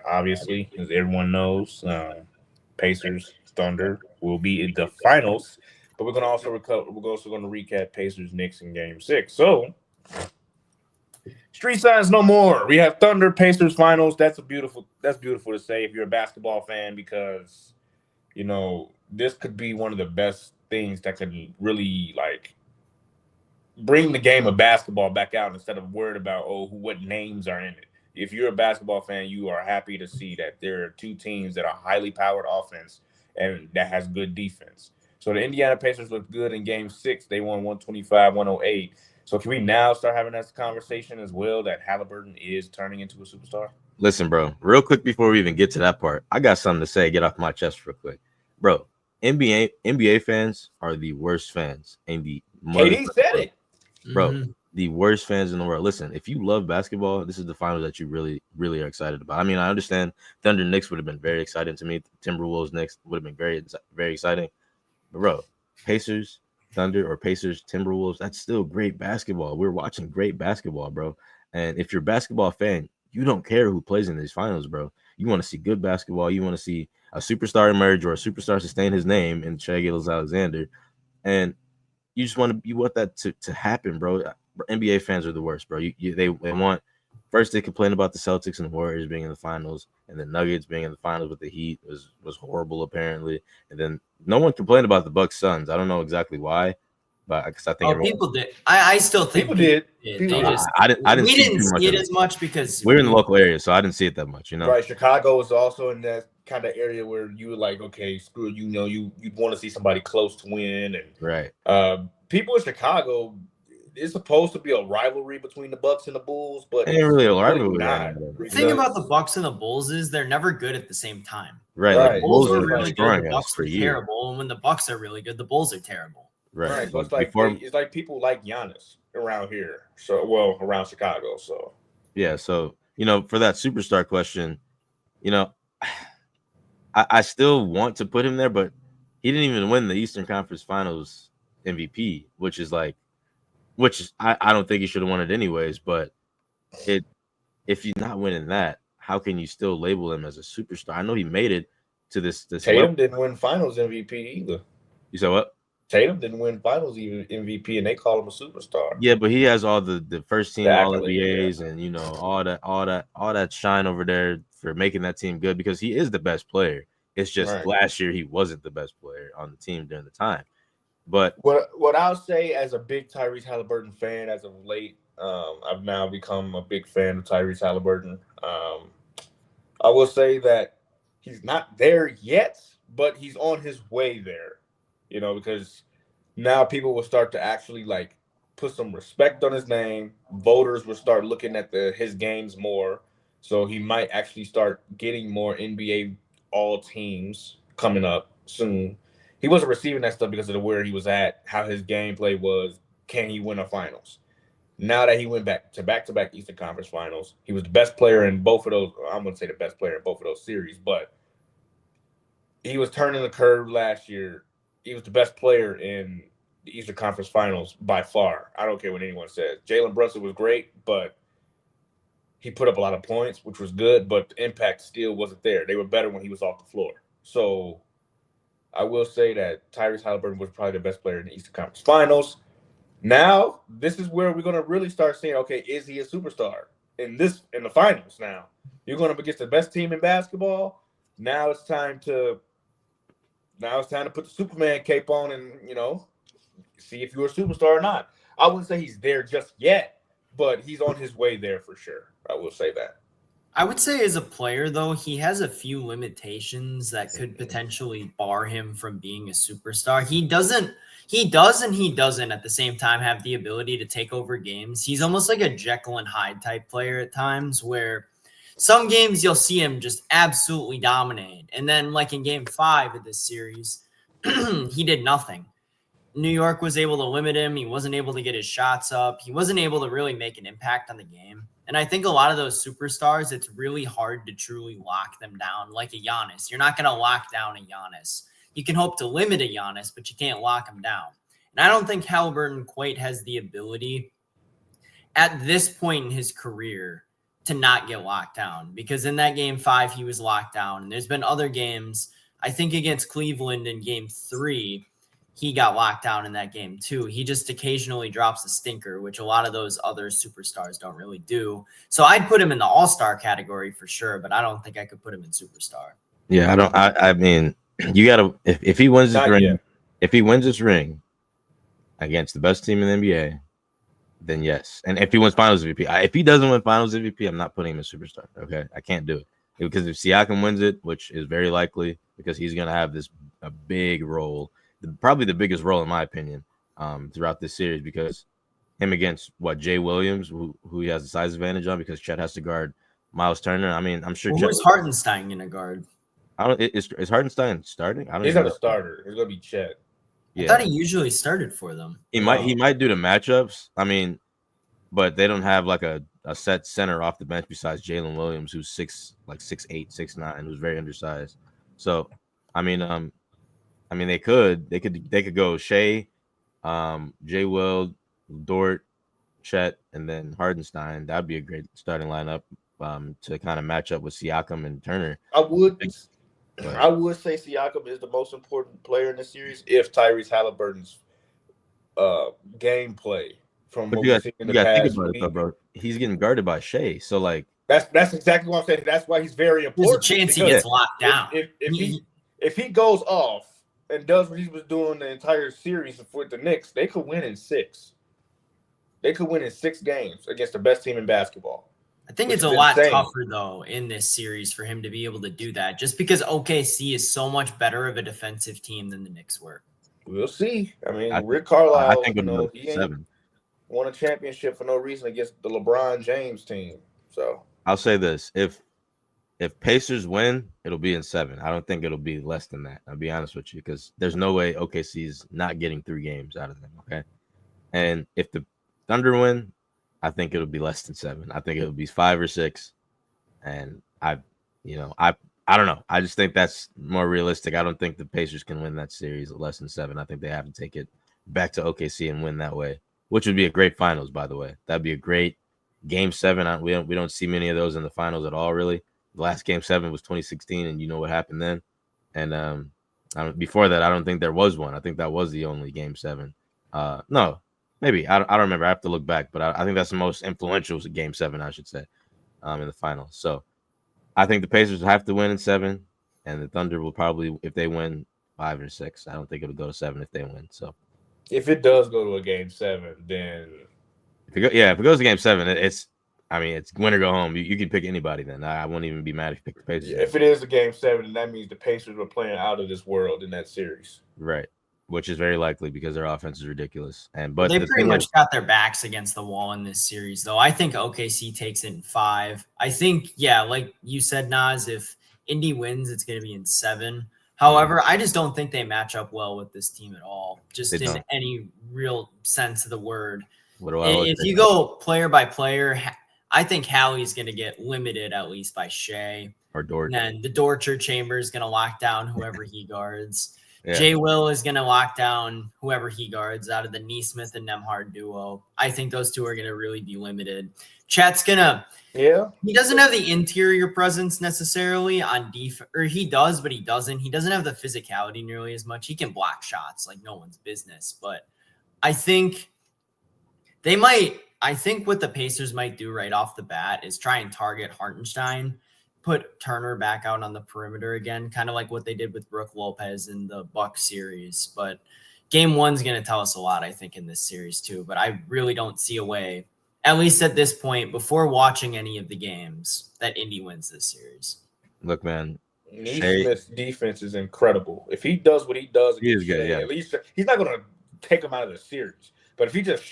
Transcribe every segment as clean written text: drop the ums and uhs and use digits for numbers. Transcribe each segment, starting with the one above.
obviously, as everyone knows, Pacers Thunder will be in the finals. But we're gonna also we're also going to recap Pacers Knicks in Game 6. So street signs no more. We have Thunder Pacers finals. That's beautiful to say if you're a basketball fan because this could be one of the best things that could really like bring the game of basketball back out instead of worried about what names are in it. If you're a basketball fan, you are happy to see that there are two teams that are highly powered offense and that has good defense. So the Indiana Pacers looked good in Game 6. They won 125-108. So can we now start having that conversation as well that Halliburton is turning into a superstar? Listen, bro, real quick before we even get to that part, I got something to say. Get off my chest real quick. Bro, NBA fans are the worst fans. And KD said it. Bro, the worst fans in the world. Listen, if you love basketball, this is the finals that you really, really are excited about. I mean, I understand Thunder Knicks would have been very exciting to me. Timberwolves Knicks would have been very, very exciting. But bro, Pacers, Thunder, or Pacers, Timberwolves, that's still great basketball. We're watching great basketball, bro. And if you're a basketball fan, you don't care who plays in these finals, bro. You want to see good basketball. You want to see a superstar emerge or a superstar sustain his name in Shai Gilgeous-Alexander. And you want that to happen, bro. NBA fans are the worst, bro. They want first they complain about the Celtics and the Warriors being in the finals, and the Nuggets being in the finals with the Heat was horrible apparently, and then no one complained about the Bucks Suns. I don't know exactly why, but because I think people did. I still think people did. I didn't we didn't see it as much because we're in the local area, so I didn't see it that much. Right, Chicago was also in that kind of area where you were like, okay, screw it, you'd want to see somebody close to win, and right. People in Chicago, it's supposed to be a rivalry between the Bucks and the Bulls, but it ain't really a rivalry. The thing about the Bucks and the Bulls is they're never good at the same time. Right. Like, the Bulls are really good, the Bucks are terrible, and when the Bucks are really good, the Bulls are terrible. Right. So it's like it's like people like Giannis around here. So around Chicago. So yeah. So for that superstar question, I still want to put him there, but he didn't even win the Eastern Conference Finals MVP, which I don't think he should have won it anyways. But if you're not winning that, how can you still label him as a superstar? I know he made it to this. Tatum didn't win Finals MVP either. You said what? Tatum didn't win Finals even MVP, and they call him a superstar. Yeah, but he has all the first team All NBAs and all that shine over there for making that team good because he is the best player. It's just last year he wasn't the best player on the team during the time. But what I'll say as a big Tyrese Halliburton fan as of late, I've now become a big fan of Tyrese Halliburton. I will say that he's not there yet, but he's on his way there. Because now people will start to actually like put some respect on his name. Voters will start looking at his games more. So he might actually start getting more NBA all teams coming up soon. He wasn't receiving that stuff because of where he was at, how his gameplay was. Can he win a finals? Now that he went back to back-to-back Eastern Conference Finals, he was the best player in both of those. I'm going to say the best player in both of those series, but he was turning the curve last year. He was the best player in the Eastern Conference Finals by far. I don't care what anyone says. Jalen Brunson was great, but he put up a lot of points, which was good, but the impact still wasn't there. They were better when he was off the floor. So I will say that Tyrese Halliburton was probably the best player in the Eastern Conference Finals. Now, this is where we're going to really start saying, okay, is he a superstar in the finals now? You're going up against the best team in basketball. Now it's time to put the Superman cape on and, see if you're a superstar or not. I wouldn't say he's there just yet, but he's on his way there for sure. I will say that. I would say as a player, though, he has a few limitations that could potentially bar him from being a superstar. He does and he doesn't at the same time have the ability to take over games. He's almost like a Jekyll and Hyde type player at times where some games you'll see him just absolutely dominate. And then like in game 5 of this series, he did nothing. New York was able to limit him. He wasn't able to get his shots up. He wasn't able to really make an impact on the game. And I think a lot of those superstars, it's really hard to truly lock them down like a Giannis. You're not going to lock down a Giannis. You can hope to limit a Giannis, but you can't lock him down. And I don't think Halliburton quite has the ability at this point in his career to not get locked down, because in that game 5 he was locked down, and there's been other games, I think against Cleveland in game 3 he got locked down in that game too. He just occasionally drops a stinker, which a lot of those other superstars don't really do. So I'd put him in the all-star category for sure, but I don't think I could put him in superstar. Yeah, I don't. I mean, you gotta if he wins this Not ring, yet. if he wins this ring against the best team in the NBA, then yes. And if he wins Finals MVP, if he doesn't win Finals MVP, I'm not putting him in superstar. Okay, I can't do it because if Siakam wins it, which is very likely, because he's gonna have a big role, probably the biggest role in my opinion, throughout this series, because him against Jay Williams, who he has the size advantage on, because Chet has to guard Miles Turner. I mean, I'm sure. Well, who's Hartenstein gonna guard? I don't. Is Hartenstein starting? I don't. He's even not a know. starter. It's gonna be Chet. I thought he usually started for them. He might do the matchups. I mean, but they don't have like a set center off the bench besides Jalen Williams, who's 6'8", 6'9", who's very undersized. So, I mean, they could go Shea, Jay Will, Dort, Chet, and then Hardenstein. That'd be a great starting lineup to kind of match up with Siakam and Turner. I would say Siakam is the most important player in the series if Tyrese Halliburton's gameplay from what we've seen in the past week. Bro. He's getting guarded by Shea, so like that's exactly what I'm saying. That's why he's very important. There's a chance he gets locked down. If he goes off and does what he was doing the entire series with the Knicks, they could win in 6. They could win in 6 games against the best team in basketball. I think it's a lot tougher, though, in this series for him to be able to do that, just because OKC is so much better of a defensive team than the Knicks were. We'll see. I mean, Rick Carlisle, I think he ain't won a championship for no reason against the LeBron James team. So I'll say this: if Pacers win, it'll be in 7. I don't think it'll be less than that. I'll be honest with you, because there's no way OKC's not getting 3 games out of them. Okay, and if the Thunder win, I think it'll be less than 7. I think it'll be 5 or 6. And I don't know. I just think that's more realistic. I don't think the Pacers can win that series at less than 7. I think they have to take it back to OKC and win that way, which would be a great finals, by the way. That'd be a great game 7. We don't see many of those in the finals at all, really. The last game 7 was 2016, and you know what happened then. And before that, I don't think there was one. I think that was the only game 7. No. Maybe. I don't remember. I have to look back, but I think that's the most influential game 7, I should say, in the finals. So I think the Pacers have to win in 7, and the Thunder will probably, if they win, 5 or 6. I don't think it'll go to 7 if they win. So if it does go to a game 7, then if it goes to game 7, it's win or go home. You can pick anybody then. I won't even be mad if you pick the Pacers. Yeah, if it is a game 7, then that means the Pacers were playing out of this world in that series. Right. Which is very likely because their offense is ridiculous. But they pretty much got their backs against the wall in this series, though. I think OKC takes it in 5. I think, like you said, Nas, if Indy wins, it's going to be in 7. However, I just don't think they match up well with this team at all, just in any real sense of the word. If you go player by player, I think Hallie's going to get limited at least by Shea. Or Dort. And then the Dortcher Chamber is going to lock down whoever he guards. Yeah. Jay Will is going to lock down whoever he guards out of the Neesmith and Nembhard duo. I think those two are going to really be limited. Chet's going to – he doesn't have the interior presence necessarily on defense – or he does, but he doesn't. He doesn't have the physicality nearly as much. He can block shots like no one's business. But I think they might – I think what the Pacers might do right off the bat is try and target Hartenstein, put Turner back out on the perimeter again, kind of like what they did with Brook Lopez in the Bucks series. But game 1's going to tell us a lot, I think, in this series too. But I really don't see a way, at least at this point, before watching any of the games, that Indy wins this series. Look, man, Neesmith's defense is incredible. If he does what he does, he is good. Shea, Yeah, at least he's not going to take him out of the series. But if he just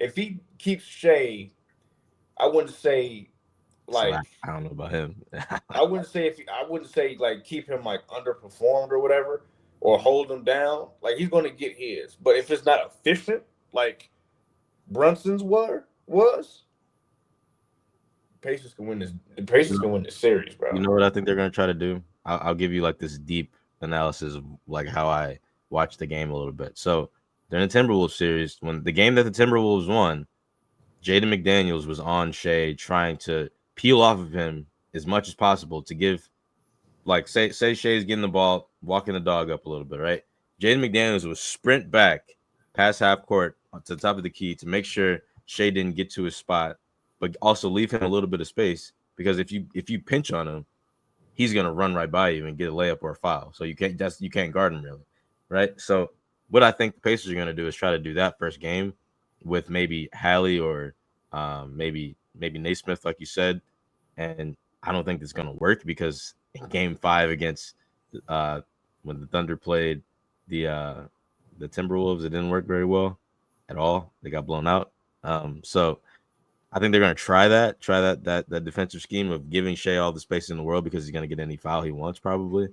if he keeps Shea, I wouldn't say. Like, I don't know about him. I wouldn't say like keep him like underperformed or whatever, or hold him down. Like, he's going to get his. But if it's not efficient, like Brunson's was, Pacers can win this. The Pacers can win this series, bro. You know what I think they're going to try to do? I'll give you like this deep analysis of like how I watched the game a little bit. So during the Timberwolves series, when the game that the Timberwolves won, Jaden McDaniels was on Shea trying to peel off of him as much as possible to give, like, say Shea's getting the ball, walking the dog up a little bit, right? Jaden McDaniels would sprint back past half court to the top of the key to make sure Shea didn't get to his spot, but also leave him a little bit of space, because if you pinch on him, he's gonna run right by you and get a layup or a foul. So you can't guard him really, right? So what I think the Pacers are gonna do is try to do that first game with maybe Hallie or maybe Naismith, like you said. And I don't think it's gonna work, because in Game 5 against when the Thunder played the Timberwolves, it didn't work very well at all. They got blown out. So I think they're going to try that defensive scheme of giving Shea all the space in the world, because he's going to get any foul he wants probably.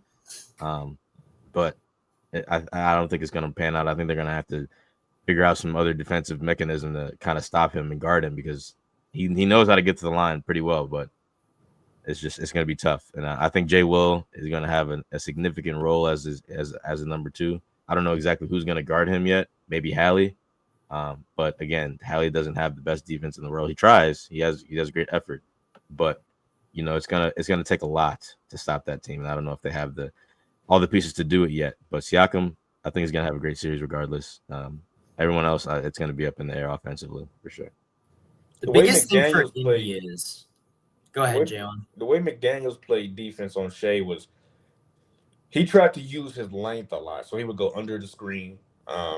But I don't think it's going to pan out. I think they're going to have to figure out some other defensive mechanism to kind of stop him and guard him, because he knows how to get to the line pretty well, but it's going to be tough. And I think Jay Will is going to have a significant role as a number 2. I don't know exactly who's going to guard him yet. Maybe Hallie. But again, Hallie doesn't have the best defense in the world. He tries. He has great effort, but it's gonna take a lot to stop that team. And I don't know if they have all the pieces to do it yet. But Siakam, I think, is gonna have a great series regardless. Everyone else, it's gonna be up in the air offensively for sure. The biggest thing for Indy is, go ahead, Jalen. The way McDaniels played defense on Shea was he tried to use his length a lot, so he would go under the screen.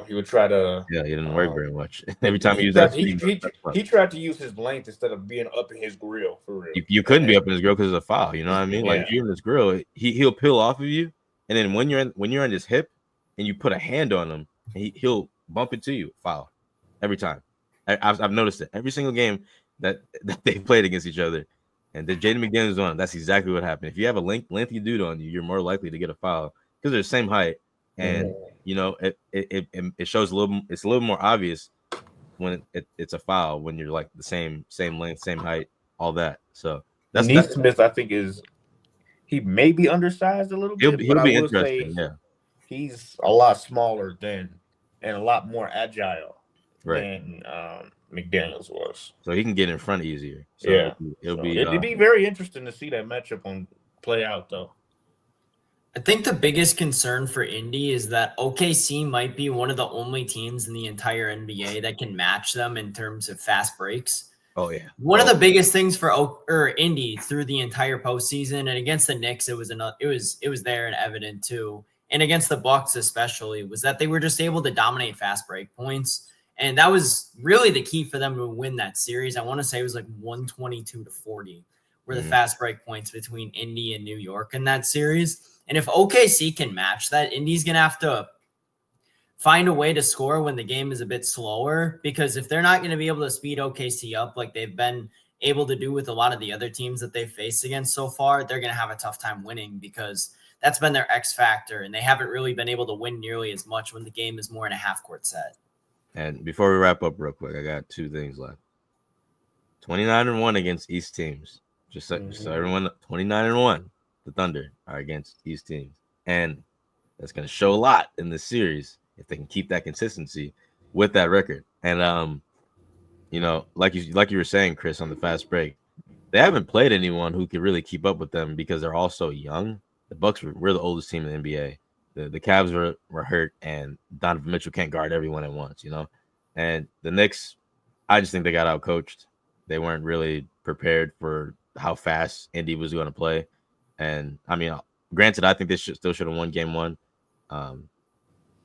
He would try to. Yeah, he didn't work very much. Every time he used that, that, he tried to use his length instead of being up in his grill for real. You couldn't be up in his grill because it's a foul. You know what I mean? Like, if you're in his grill, he'll peel off of you, and then when you're in his hip, and you put a hand on him, he'll bump into you. Foul every time. I've noticed it every single game that they played against each other, and the Jaden McDaniels on. That's exactly what happened. If you have a lengthy dude on you, you're more likely to get a foul because they're the same height. And it shows it's a little more obvious when it's a foul when you're like the same length, same height, all that. So that's Neesmith, I think, he may be undersized a little bit, he'll but be I will say interesting. he's a lot smaller and a lot more agile than McDaniels was. So he can get in front easier. So yeah, it'd be very interesting to see that matchup play out though. I think the biggest concern for Indy is that OKC might be one of the only teams in the entire NBA that can match them in terms of fast breaks. Oh yeah. One of the biggest things for Indy through the entire postseason, and against the Knicks, it was there and evident too, and against the Bucks especially, was that they were just able to dominate fast break points, and that was really the key for them to win that series. I want to say it was like 122-40 were the fast break points between Indy and New York in that series. And if OKC can match that, Indy's going to have to find a way to score when the game is a bit slower, because if they're not going to be able to speed OKC up like they've been able to do with a lot of the other teams that they've faced against so far, they're going to have a tough time winning, because that's been their X factor, and they haven't really been able to win nearly as much when the game is more in a half-court set. And before we wrap up real quick, I got 2 things left. 29-1 against East teams. Just so everyone, 29-1. The Thunder are against these teams, and that's going to show a lot in this series if they can keep that consistency with that record. And like you were saying, Chris, on the fast break, they haven't played anyone who can really keep up with them because they're all so young. The Bucks we're the oldest team in the NBA. The Cavs were hurt, and Donovan Mitchell can't guard everyone at once, And the Knicks, I just think they got outcoached. They weren't really prepared for how fast Indy was going to play. And I mean, granted, I think they still should have won game 1.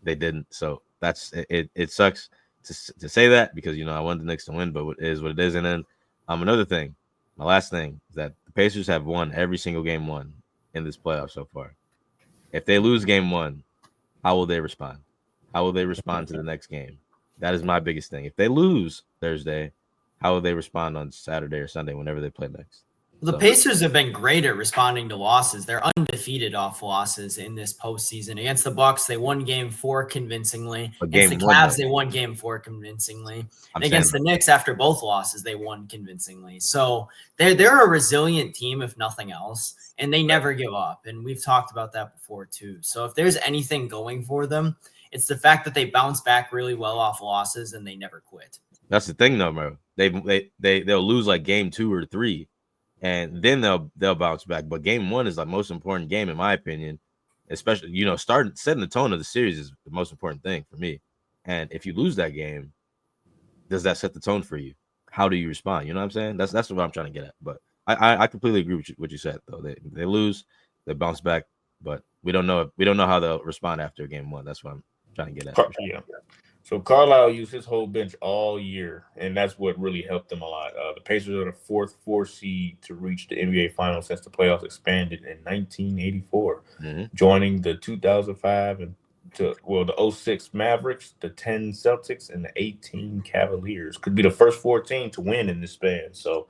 They didn't, so that's it. It sucks to say that, because I wanted the Knicks to win, but it is what it is. And then another thing, my last thing, is that the Pacers have won every single game 1 in this playoff so far. If they lose game 1, how will they respond? How will they respond to the next game? That is my biggest thing. If they lose Thursday, how will they respond on Saturday or Sunday, whenever they play next? The Pacers have been great at responding to losses. They're undefeated off losses in this postseason. Against the Bucks, they won game 4 convincingly. Against the Cavs, they won game 4 convincingly. And against the Knicks, after both losses, they won convincingly. So they're a resilient team, if nothing else, and they never give up. And we've talked about that before too. So if there's anything going for them, it's the fact that they bounce back really well off losses and they never quit. That's the thing, though, bro. they'll lose like game 2 or 3, and then they'll bounce back. But game 1 is the most important game in my opinion, especially setting the tone of the series is the most important thing for me. And if you lose that game, does that set the tone for you? How do you respond? You know what I'm saying? That's what I'm trying to get at. But I completely agree with what you said though. They lose, they bounce back, but we don't know how they'll respond after game 1. That's what I'm trying to get at. For sure. Yeah. So Carlisle used his whole bench all year, and that's what really helped them a lot. The Pacers are the four seed to reach the NBA Finals since the playoffs expanded in 1984, joining the 2005 and the 06 Mavericks, the 10 Celtics, and the 18 Cavaliers. Could be the first 14 to win in this span. So,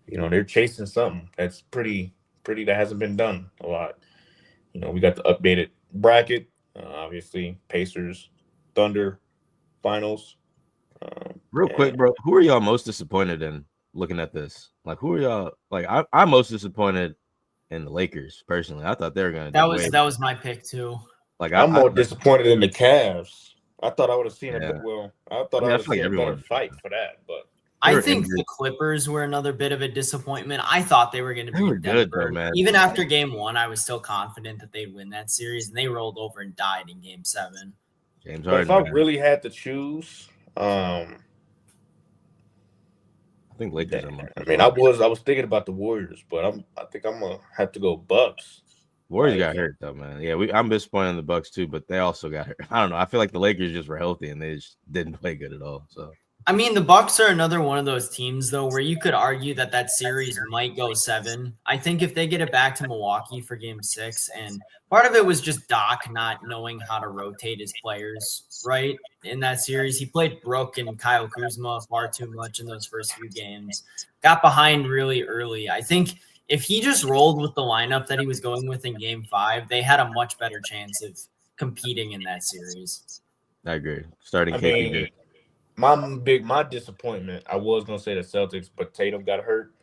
they're chasing something that's pretty that hasn't been done a lot. We got the updated bracket. Obviously, Pacers, Thunder, Finals. Real quick, bro, who are y'all most disappointed in looking at this? Like, who are y'all? Like, I'm most disappointed in the Lakers personally. I thought they were gonna. That was my pick too. Like, I'm more disappointed in the Cavs. I thought I would have seen I would have seen a better fight for that, but I think the Clippers were another bit of a disappointment. I thought they were going to be good, though, man. Even after game 1, I was still confident that they'd win that series, and they rolled over and died in game 7. James Harden. If I really had to choose, I think Lakers. I was thinking about the Warriors, but I think I'm gonna have to go Bucks. Warriors got hurt though, man. Yeah, I'm disappointed in the Bucks too, but they also got hurt. I don't know. I feel like the Lakers just were healthy and they just didn't play good at all. So I mean, the Bucks are another one of those teams though where you could argue that series might go 7. I think if they get it back to Milwaukee for game 6, and part of it was just Doc not knowing how to rotate his players right in that series. He played Brook and Kyle Kuzma far too much in those first few games. Got behind really early. I think if he just rolled with the lineup that he was going with in game 5, they had a much better chance of competing in that series. I agree. Starting KP. My disappointment, I was going to say the Celtics, but Tatum got hurt,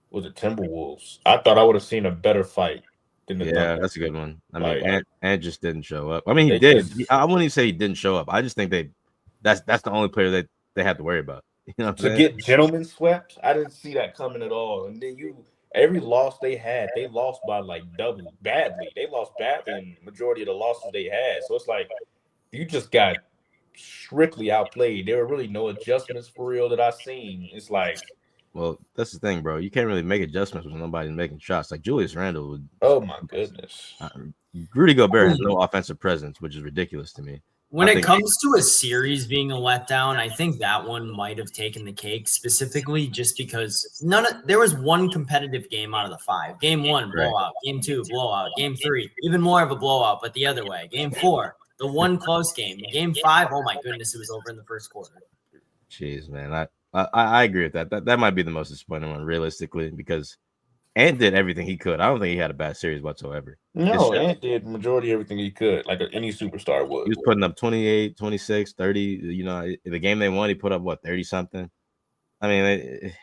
was the Timberwolves. I thought I would have seen a better fight than the Thunder. That's a good one. I mean, Ant just didn't show up. I mean, he did. I wouldn't even say he didn't show up. I just think that's the only player that they had to worry about. You know what I'm saying? Get gentlemen swept, I didn't see that coming at all. And then every loss they had, they lost by like double badly. They lost badly in the majority of the losses they had. So it's like you just got strictly outplayed. There were really no adjustments for real that I seen. It's like, well, that's the thing, bro. You can't really make adjustments when nobody's making shots. Like Julius Randle would. Oh my goodness. Rudy Gobert has no offensive presence, which is ridiculous to me. When it comes to a series being a letdown, I think that one might have taken the cake specifically just because there was one competitive game out of the 5. Game 1, blowout. Game 2, blowout. Game 3, even more of a blowout, but the other way. Game 4, the one close game. Game 5, oh my goodness, it was over in the first quarter. Jeez, man. I agree with that. That might be the most disappointing one, realistically, because Ant did everything he could. I don't think he had a bad series whatsoever. No, Ant did majority of everything he could, like any superstar would. He was putting up 28, 26, 30. The game they won, he put up, 30-something? I mean,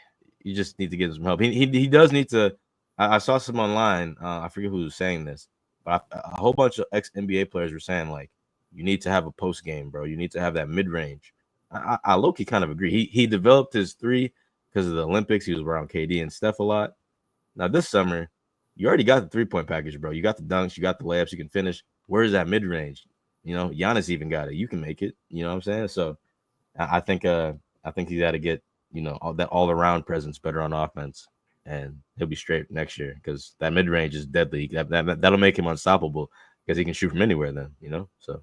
you just need to get some help. He does need to. I saw some online. I forget who was saying this, but a whole bunch of ex-NBA players were saying, like, you need to have a post game, bro. You need to have that mid-range. I low-key kind of agree. He developed his 3 because of the Olympics. He was around KD and Steph a lot. Now, this summer, you already got the 3-point package, bro. You got the dunks. You got the layups. You can finish. Where's that mid-range? Giannis even got it. You can make it. You know what I'm saying? So I think he's got to get, all around presence better on offense, and he'll be straight next year because that mid-range is deadly. That'll make him unstoppable because he can shoot from anywhere then, So